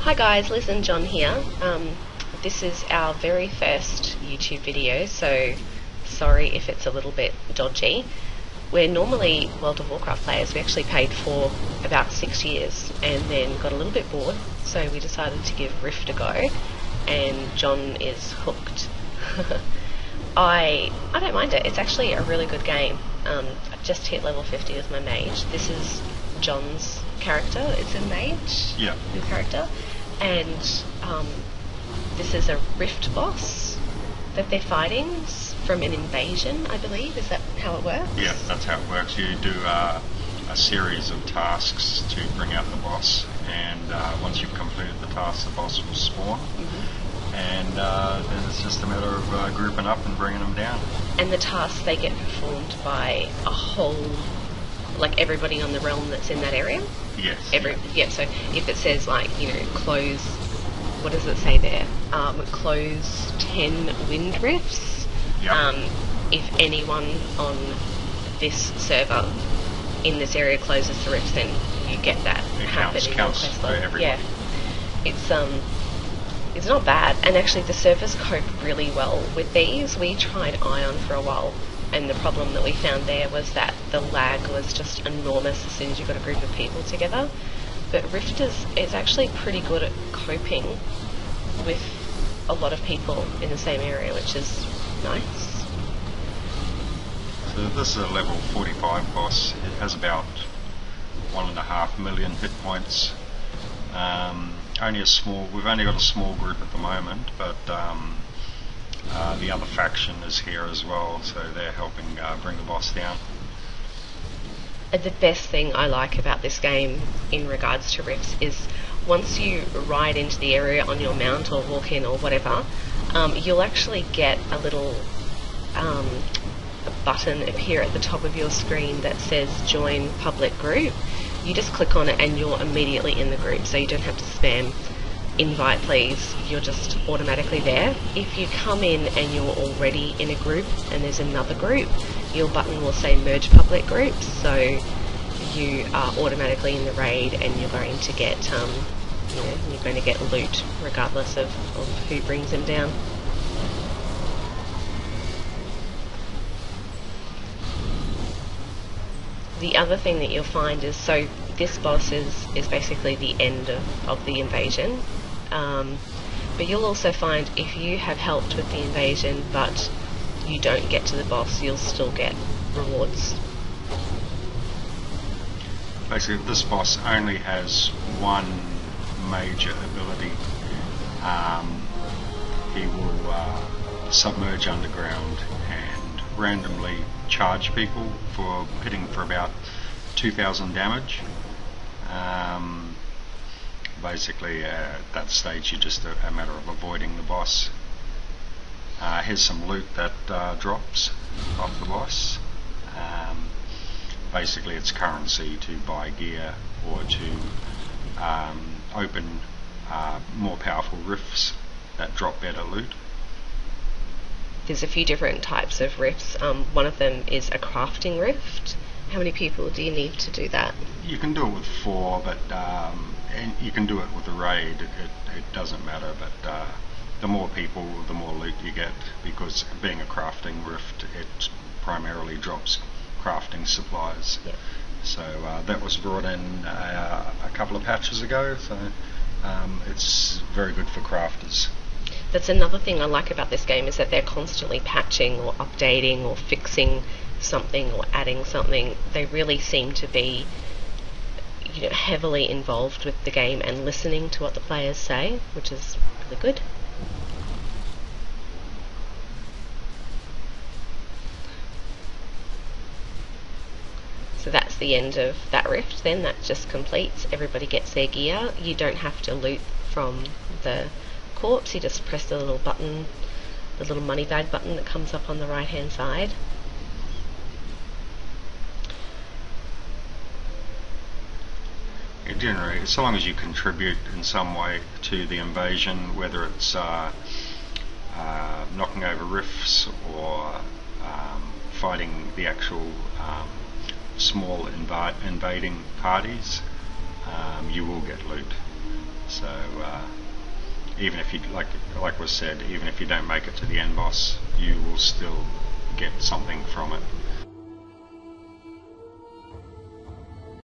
Hi guys, Liz and John here. This is our very first YouTube video, so sorry if it's a little bit dodgy. We're normally World of Warcraft players. We actually played for about 6 years and then got a little bit bored, so we decided to give Rift a go, and John is hooked. I don't mind it. It's actually a really good game. I just hit level 50 with my mage. This is John's character. It's a mage, yeah, new character, and this is a Rift boss that they're fighting from an invasion, I believe. Is that how it works? Yeah, that's how it works. You do a series of tasks to bring out the boss, and once you've completed the task, the boss will spawn. And then it's just a matter of grouping up and bringing them down. And the tasks, they get performed by a whole, like everybody on the realm that's in that area? Yes. Yeah, so if it says like, close, what does it say there? Close 10 wind rifts. Yep. If anyone on this server in this area closes the rifts, then you get that happen in your quest log. Yeah. It's not bad, and actually the servers cope really well with these. We tried Ion for a while, and the problem that we found there was that the lag was just enormous as soon as you got a group of people together. But Rift is actually pretty good at coping with a lot of people in the same area, which is nice. So this is a level 45 boss. It has about 1.5 million hit points. We've only got a small group at the moment, but the other faction is here as well, so they're helping bring the boss down. The best thing I like about this game in regards to rifts is once you ride into the area on your mount or walk in or whatever, you'll actually get a little button appear at the top of your screen that says join public group. You just click on it and you're immediately in the group, so you don't have to spam invite please, you're just automatically there. If you come in and you're already in a group and there's another group, your button will say merge public groups, so you are automatically in the raid and you're going to get you're going to get loot regardless of who brings them down. The other thing that you'll find is, so this boss is basically the end of the invasion, but you'll also find if you have helped with the invasion but you don't get to the boss, you'll still get rewards. Basically this boss only has one major ability. He will submerge underground and randomly charge people for hitting for about 2,000 damage. Basically at that stage you're just a matter of avoiding the boss. Here's some loot that drops off the boss. Basically it's currency to buy gear or to open more powerful rifts that drop better loot. There's a few different types of rifts. One of them is a crafting rift. How many people do you need to do that? You can do it with 4, but and you can do it with a raid. It doesn't matter, but the more people, the more loot you get, because being a crafting rift, it primarily drops crafting supplies. Yep. So that was brought in a couple of patches ago, so it's very good for crafters. That's another thing I like about this game, is that they're constantly patching or updating or fixing something or adding something. They really seem to be heavily involved with the game and listening to what the players say, which is really good. So that's the end of that rift then. That just completes. Everybody gets their gear. You don't have to loot from the corpse. You just press the little button, the little money bag button that comes up on the right hand side. Generally, so long as you contribute in some way to the invasion, whether it's knocking over rifts or fighting the actual small invading parties, you will get loot. So even if you like was said, even if you don't make it to the end boss, you will still get something from it.